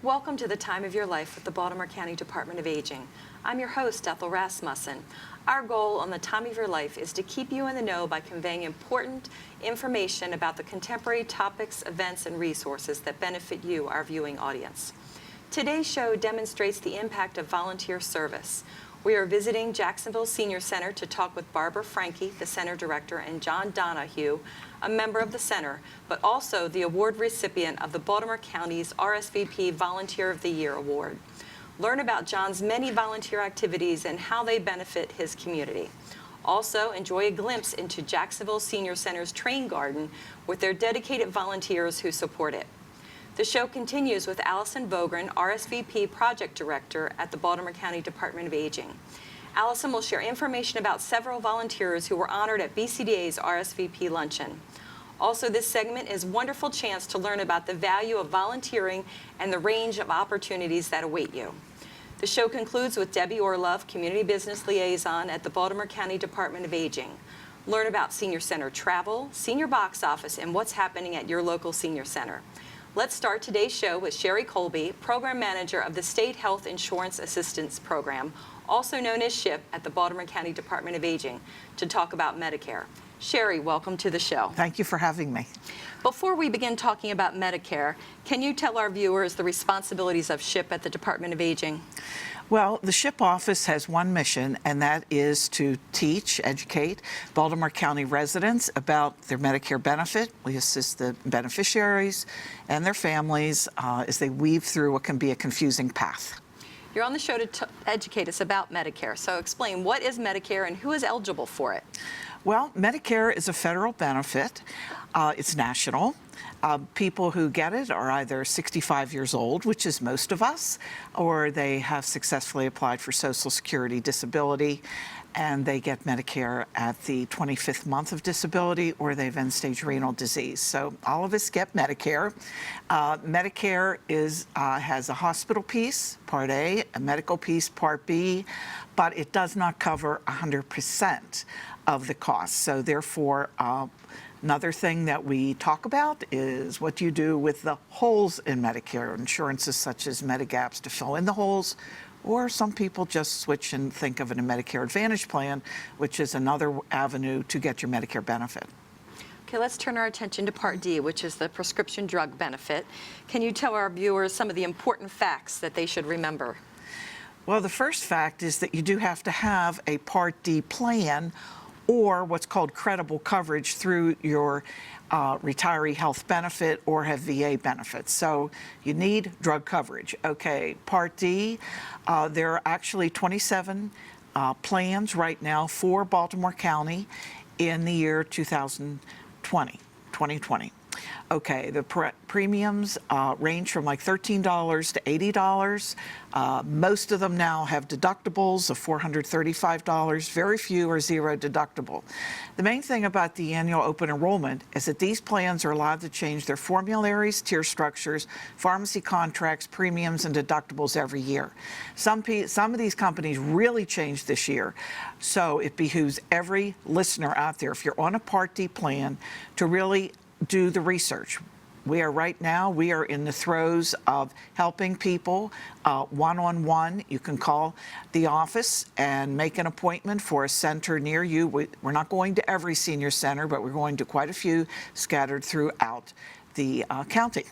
Welcome to the Time of Your Life with the Baltimore County Department of Aging. I'm your host, Ethel Rasmussen. Our goal on the Time of Your Life is to keep you in the know by conveying important information about the contemporary topics, events, and resources that benefit you, our viewing audience. Today's show demonstrates the impact of volunteer service. We are visiting Jacksonville Senior Center to talk with Barbara Franke, the center director, and John Donahue, a member of the center, but also the award recipient of the Baltimore County's RSVP Volunteer of the Year Award. Learn about John's many volunteer activities and how they benefit his community. Also, enjoy a glimpse into Jacksonville Senior Center's Train Garden with their dedicated volunteers who support it. The show continues with Allison Vogren, RSVP Project Director at the Baltimore County Department of Aging. Allison will share information about several volunteers who were honored at BCDA's RSVP Luncheon. Also, this segment is a wonderful chance to learn about the value of volunteering and the range of opportunities that await you. The show concludes with Debbie Orlove, Community Business Liaison at the Baltimore County Department of Aging. Learn about Senior Center travel, senior box office, and what's happening at your local senior center. Let's start today's show with Sherry Kolbe, Program Manager of the State Health Insurance Assistance Program, also known as SHIP at the Baltimore County Department of Aging, to talk about Medicare. Sherry, welcome to the show. Thank you for having me. Before we begin talking about Medicare, can you tell our viewers the responsibilities of SHIP at the Department of Aging? Well, the SHIP office has one mission, and that is to teach, educate Baltimore County residents about their Medicare benefit. We assist the beneficiaries and their families as they weave through what can be a confusing path. You're on the show to educate us about Medicare, so explain what is Medicare and who is eligible for it? Well, Medicare is a federal benefit. It's national. People who get it are either 65 years old, which is most of us, or they have successfully applied for Social Security disability, and they get Medicare at the 25th month of disability, or they have end-stage renal disease. So all of us get Medicare. Medicare has a hospital piece, Part A, a medical piece, Part B, but it does not cover 100% of the cost. So therefore, another thing that we talk about is what do you do with the holes in Medicare, insurances such as Medigaps to fill in the holes, or some people just switch and think of it a Medicare Advantage plan, which is another avenue to get your Medicare benefit. Okay, let's turn our attention to Part D, which is the prescription drug benefit. Can you tell our viewers some of the important facts that they should remember? Well, the first fact is that you do have to have a Part D plan or what's called credible coverage through your retiree health benefit or have VA benefits. So you need drug coverage. Okay, Part D, there are actually 27 plans right now for Baltimore County in the year 2020. Okay, the premiums range from like $13 to $80. Most of them now have deductibles of $435. Very few are zero deductible. The main thing about the annual open enrollment is that these plans are allowed to change their formularies, tier structures, pharmacy contracts, premiums, and deductibles every year. Some of these companies really changed this year, so it behooves every listener out there, if you're on a Part D plan, to really do the research. We are in the throes of helping people one-on-one. You can call the office and make an appointment for a center near you. We're not going to every senior center, but we're going to quite a few scattered throughout the county.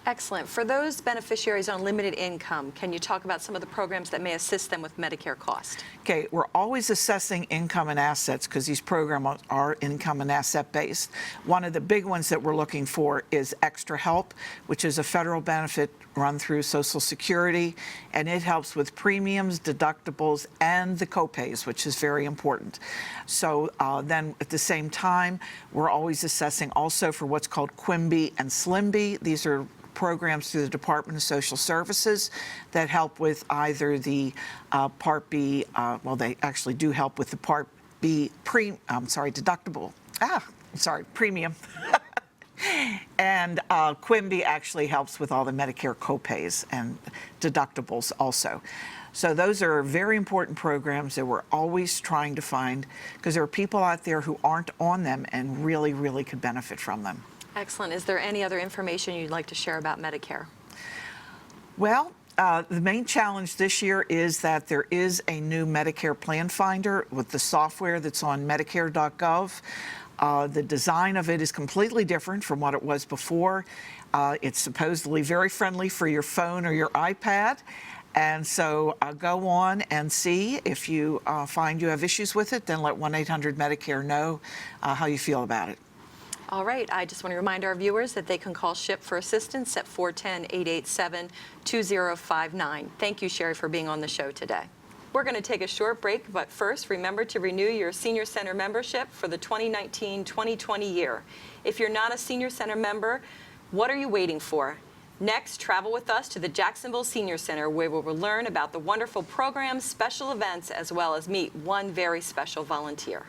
Excellent. For those beneficiaries on limited income, can you talk about some of the programs that may assist them with Medicare cost? Okay, we're always assessing income and assets because these programs are income and asset based. One of the big ones that we're looking for is Extra Help, which is a federal benefit run through Social Security, and it helps with premiums, deductibles, and the copays, which is very important. So then at the same time, we're always assessing also for what's called QIMBY and SLIMBY. These are programs through the Department of Social Services that help with either the Part B, well, they actually do help with the Part B deductible. Premium. And QIMBY actually helps with all the Medicare copays and deductibles also. So those are very important programs that we're always trying to find because there are people out there who aren't on them and really, really could benefit from them. Excellent. Is there any other information you'd like to share about Medicare? Well, the main challenge this year is that there is a new Medicare plan finder with the software that's on Medicare.gov. The design of it is completely different from what it was before. It's supposedly very friendly for your phone or your iPad. And so go on and see. If you find you have issues with it, then let 1-800-MEDICARE know how you feel about it. All right, I just want to remind our viewers that they can call SHIP for assistance at 410-887-2059. Thank you, Sherry, for being on the show today. We're going to take a short break, but first, remember to renew your Senior Center membership for the 2019-2020 year. If you're not a Senior Center member, what are you waiting for? Next, travel with us to the Jacksonville Senior Center, where we will learn about the wonderful programs, special events, as well as meet one very special volunteer.